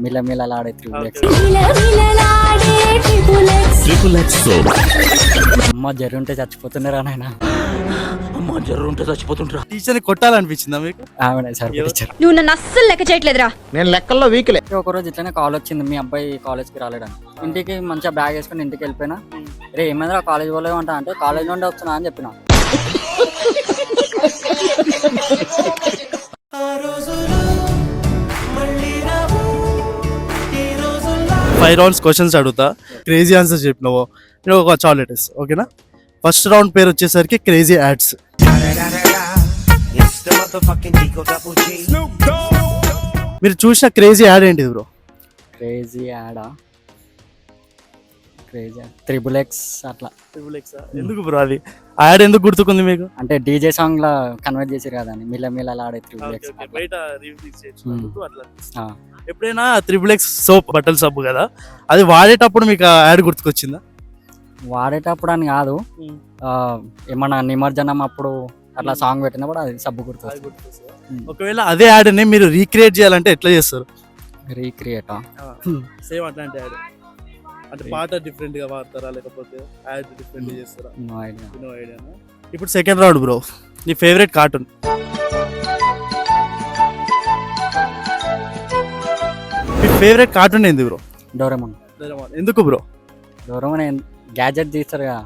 మిలమిలలాడే triple X. అమ్మ జర్రుంటే చచ్చిపోతున్నారా నాయన. అమ్మ జర్రుంటే చచ్చిపోతుంటారా. టీచర్ని కొట్టాలనిపించిందా మీకు? ఆమె సార్ టీచర్. నువ్వు నన్ను అస్సలు లెక్క చేయట్లేదురా. నేను లెక్కల్లో వీక్లే. ఒకరోజు ఇట్లనే కాల్ వచ్చింది, మీ అబ్బాయి కాలేజ్కి రాలేడని. ఇంటికి మంచిగా బ్యాగ్ వేసుకుని ఇంటికి వెళ్ళిపోయినా. రే ఏమైందిరా కాలేజ్ పోలేవు అంటా అంటే కాలేజ్ నుండి వస్తున్నా అని చెప్పిన. 5 rounds క్వశ్చన్స్ అడుగుతా, క్రేజీ ఆన్సర్స్ చెప్పినావు నేను ఒక చాక్లెట్ ఇస్తా, ఓకేనా? ఫస్ట్ రౌండ్ పేరు వచ్చేసరికి క్రేజీ యాడ్స్. మీరు చూసిన క్రేజీ యాడ్ ఏంటిది బ్రో? క్రేజీ యాడా? క్రేజీ త్రిబుల్ ఎక్స్ అట్లా. ఎందుకు బ్రో అది ఆ యాడ్ ఎందుకు గుర్తుకుంది మీకు? అంటే డీజే సాంగ్ లా కన్వర్ట్ చేసారు కదా అని, మిలమిలలాడే త్రిబుల్ ఎక్స్. ఎప్పుడైనా త్రిబుల్ ఎక్స్ సోప్ బట్టల సబ్బు కదా, అది వాడేటప్పుడు మీకు ఆ యాడ్ గుర్తుకొచ్చిందా? వాడేటప్పుడు అని కాదు, ఏమన్నా నిమజ్జనం అప్పుడు అట్లా సాంగ్ పెట్టినప్పుడు అది సబ్బు గుర్తొస్తుంది. ఒకవేళ అదే యాడ్ ని మీరు రీక్రియేట్ చేయాలంటే ఎట్లా చేస్తారు? రీక్రియేట్ సేమ్ అట్లాంటి యాడ్ అంటే పాట డిఫరెంట్ గా వాడతారా లేకపోతే యాడ్ డిఫరెంట్ చేస్తారా? No idea. No idea. ఇప్పుడు సెకండ్ రౌండ్ బ్రో, నీ ఫేవరెట్ కార్టూన్. మీ ఫేవరెట్ కార్టూన్ ఏంది బ్రో? డోరేమోన్. ఎందుకు బ్రో? డోరేమోన్ గ్యాజెట్ తీస్తారు కదా,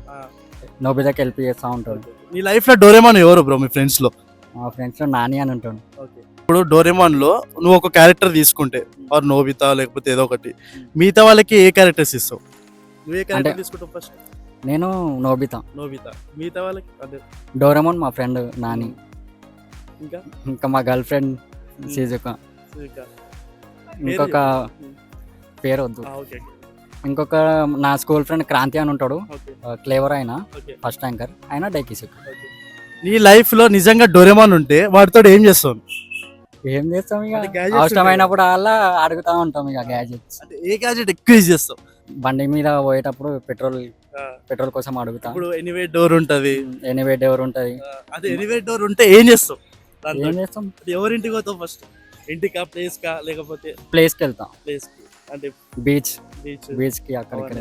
నోబితాకి హెల్ప్ చేస్తూ ఉంటాడు. నీ లైఫ్ లో డోరేమోన్ ఎవరు బ్రో మీ ఫ్రెండ్స్ లో? మా ఫ్రెండ్స్ లో నాని అని ఉంటాడు. ఇప్పుడు డోరేమోన్ లో నువ్వు ఒక క్యారెక్టర్ తీసుకుంటే ఆర్ నోబితా లేకపోతే ఏదో ఒకటి, మిగతా వాళ్ళకి ఏ క్యారెక్టర్స్ ఇస్తావు? నువ్వు ఏ క్యారెక్టర్ తీసుకుంటావు ఫస్ట్? నేను నోబితా. మిగతా వాళ్ళకి అదే డోరేమోన్ మా ఫ్రెండ్ నాని. ఇంకా ఇంకా మా గర్ల్ ఫ్రెండ్ సిజుకా. ఇంకొక పేరు వద్దు. ఇంకొక నా స్కూల్ ఫ్రెండ్ క్రాంతి అని ఉంటాడు, క్లేవర్ అయినా ఫస్ట్ యాంకర్ అయినా డైకిసుక్. నీ లైఫ్ లో నిజంగా డోరేమోన్ ఉంటే వాటితో ఏం చేస్తావు? ఏం చేస్తాం ఇక అవసరమైనప్పుడు అలా అడుగుతా ఉంటాం ఇక గ్యాజెట్స్. ఏ గ్యాజెట్ ఎక్కువ యూజ్ చేస్తావు? బండి మీద పోయేటప్పుడు పెట్రోల్ కోసం అడుగుతా. ఇప్పుడు ఎనీవే డోర్ ఉంటది, ఎనీవే డోర్ ఉంటది. అదే ఎనీవే డోర్ ఉంటే ఏం చేస్తావు? ఏం చేస్తాం? ఎవరింటికి పోతావు ఫస్ట్? ఇంటికా, ప్లేస్ కా, లేకపోతే ప్లేస్ కి వెళ్తాం. ప్లేస్ కి అంటే బీచ్ కి అక్కడికి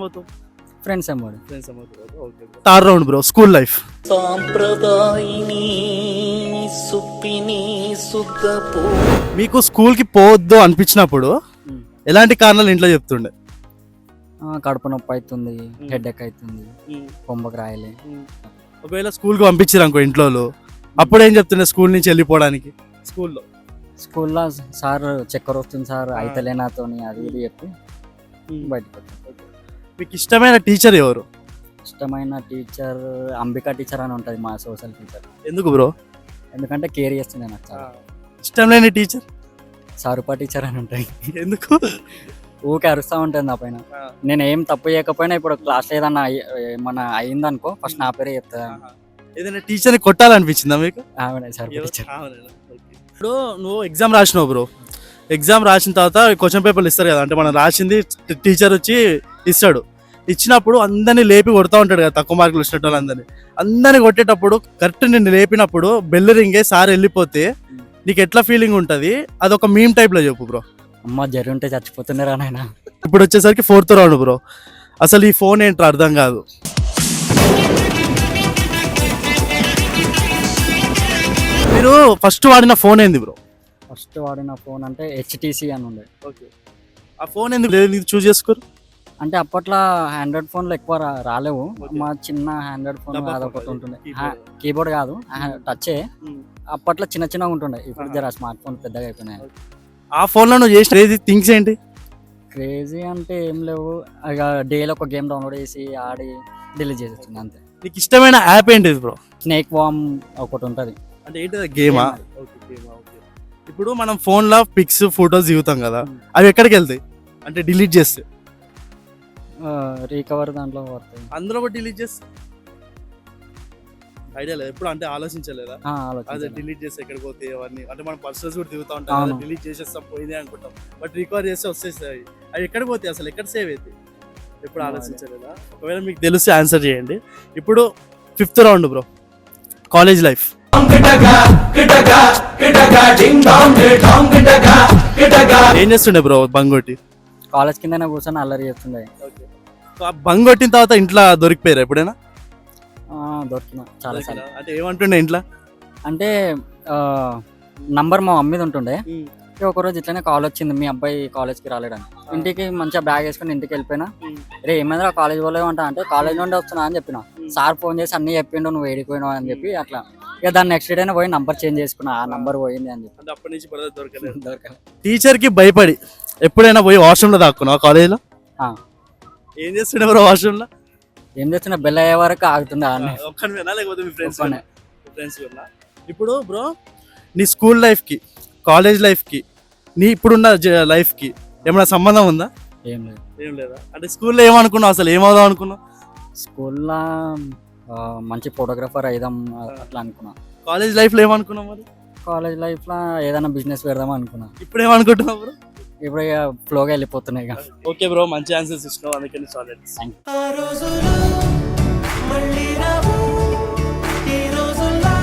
పోతాం. ఫ్రెండ్స్ అమ్మాడు. Third round bro, school life. మీకు స్కూల్ కి పోవద్దు అనిపించినప్పుడు ఎలాంటి కారణాలు ఇంట్లో చెప్తుండే? కడుపు నొప్పి అవుతుంది, హెడ్ ఎక్ అవుతుంది, కొమ్మకు రాయలే. ఒకవేళ స్కూల్ కి పంపించారు అనుకో ఇంట్లో, అప్పుడు ఏం చెప్తుండే స్కూల్ నుంచి వెళ్ళిపోవడానికి? స్కూల్లో సార్ చక్కెర వస్తుంది సార్ అయితలే నాతోని అది ఇది చెప్పి బయటకు. మీకు ఇష్టమైన టీచర్ ఎవరు? ఇష్టమైన టీచర్ అంబికా టీచర్ అని ఉంటుంది, మా సోషల్ టీచర్. ఎందుకు బ్రో? ఎందుకంటే కేర్ చేస్తుంది నాకు చాలా. ఇష్టం లేని టీచర్? సారూపా టీచర్ అని ఉంటాయి. ఎందుకు? ఊకే అరుస్తూ ఉంటుంది నా పైన. నేను ఏం తప్పు చేయకపోయినా ఇప్పుడు క్లాస్ ఏదన్నా ఏమన్నా అయిందనుకో ఫస్ట్ నా పేరే చెప్తా. ఏదైనా టీచర్ని కొట్టాలనిపించిందా మీకు? ఆమె సారూపా టీచర్. ఇప్పుడు నువ్వు ఎగ్జామ్ రాసినావు బ్రో, ఎగ్జామ్ రాసిన తర్వాత క్వశ్చన్ పేపర్లు ఇస్తారు కదా, అంటే మనం రాసింది టీచర్ వచ్చి ఇస్తాడు. ఇచ్చినప్పుడు అందరినీ లేపి కొడతా ఉంటాడు కదా, తక్కువ మార్కులు వచ్చినట్టు అందరినీ కొట్టేటప్పుడు కరెక్ట్ నిన్ను లేపినప్పుడు బెల్ రింగే సార్ వెళ్ళిపోతే నీకు ఎట్లా ఫీలింగ్ ఉంటుంది? అదొక మీమ్ టైప్ లో చెప్పు బ్రో. అమ్మ జర్రుంటే చచ్చిపోతున్నారా నాయన. ఇప్పుడు వచ్చేసరికి 4th రౌండ్ బ్రో, అసలు ఈ ఫోన్ ఏంటో అర్థం కాదు. మీరు ఫస్ట్ వాడిన ఫోన్ ఏంది బ్రో? ఫస్ట్ వాడిన ఫోన్ అంటే HTC అని ఉండే. ఆ ఫోన్ ఎందుకు చూస్ చేసుకోరు? అంటే అప్పట్లో ఆండ్రాయిడ్ ఫోన్లు ఎక్కువ రాలేవు. మా చిన్న ఆండ్రాయిడ్ ఫోన్ అదొకటి ఉంటుండే, కీబోర్డ్ కాదు టచే. అప్పట్లో చిన్నగా ఉంటుండే, ఇప్పుడు జర స్మార్ట్ ఫోన్ పెద్దగా అయిపోయినాయి. ఆ ఫోన్ లో నువ్వు చేసిన క్రేజీ థింగ్స్ ఏంటి? క్రేజీ అంటే ఏం లేవు, ఇక డైలీ ఒక గేమ్ డౌన్లోడ్ చేసి ఆడి డిలీట్ చేసేస్తుంది అంతే. నీకు ఇష్టమైన యాప్ ఏంటిది బ్రో? స్నేక్ వామ్ ఒకటి ఉంటుంది. అంటే ఏంటి గేమా? ఇప్పుడు మనం ఫోన్ లో పిక్స్ ఫోటోస్ దిగుతాం కదా, అవి ఎక్కడికి వెళ్తాయి అంటే డిలీట్ చేస్తే? రికవర్ దాంట్లో పడుతుంది. అందులో కూడా డిలీట్ చేస్తే ఐడియా లేదు ఎప్పుడు, అంటే ఆలోచించలేదా? అదే డిలీట్ చేస్తే ఎక్కడికి పోతాయి అవన్నీ, అంటే మనం పర్సనల్స్ కూడా దిగుతా ఉంటాం, డిలీట్ చేసేస్తాం పోయింది అనుకుంటాం, బట్ రికవర్ చేస్తే వచ్చేస్తాయి. అవి ఎక్కడికి పోతాయి అసలు, ఎక్కడ సేవ్ అవుతాయి? ఎప్పుడు ఆలోచించలేదా? ఒకవేళ మీకు తెలిస్తే ఆన్సర్ చేయండి. ఇప్పుడు 5th round bro, college life. ఏం చేస్తుండే బ్రో బంగ్ కొట్టి? కాలేజ్ కిందనే కూర్చొని అల్లరి చేస్తుండే. బంగ్ కొట్టిన తర్వాత ఇంట్లో దొరికిపోయారు ఎప్పుడైనా? దొరికిన చాలా సార్లు. అంటే ఏమంటుండే ఇంట్లో? అంటే నంబర్ మా మమ్మీది ఉంటుండే. ఒకరోజు ఇట్లనే కాల్ వచ్చింది, మీ అబ్బాయి కాలేజ్కి రాలేడని. ఇంటికి మంచిగా బ్యాగ్ వేసుకొని ఇంటికి వెళ్ళిపోయినా. రే ఏమైందిరా కాలేజ్ పోలేమంటా అంటే కాలేజ్ నుండి వస్తున్నా అని చెప్పిన. సార్ ఫోన్ చేసి అన్నీ చెప్పిండు, నువ్వు ఏడిపోయినావు అని చెప్పి అట్లా. ఇక దాన్ని నెక్స్ట్ డేనే పోయి నంబర్ చేంజ్ చేసుకున్నా, ఆ నంబర్ పోయింది అని చెప్పి. అప్పటి నుంచి టీచర్ కి భయపడి ఎప్పుడైనా పోయి వాష్రూమ్ లో దాక్కున్నావు కాలేజ్ లో? ఏం చేస్తుండే బ్రో వాష్రూమ్ లో? ఏం చేస్తున్నా, బెల్ అయ్యే వరకు ఆగుతుండే. లేకపోతే మీ ఫ్రెండ్స్? ఇప్పుడు బ్రో నీ స్కూల్ లైఫ్ కి కాలేజ్ లైఫ్ కి నీ ఇప్పుడున్న లైఫ్ కి ఏమైనా సంబంధం ఉందా? ఏం లేదు. ఏం లేదా? అంటే స్కూల్లో ఏమనుకున్నావు, అసలు ఏమవుదాం అనుకున్నావు? స్కూల్లో మంచి ఫోటోగ్రాఫర్ అయిదాం అట్లా అనుకున్నా. కాలేజ్ లైఫ్ లో ఏమనుకున్నావు మరి? కాలేజ్ లైఫ్ లో ఏదైనా బిజినెస్ పెడదాం అనుకున్నా. ఇప్పుడు ఏమనుకుంటున్నావు బ్రో? ఇప్పుడు ఇక ఫ్లోగా వెళ్ళిపోతున్నాయి. ఓకే బ్రో, మంచి ఆన్సర్స్ ఇచ్చినావు, అందుకని చాలు. Thank you.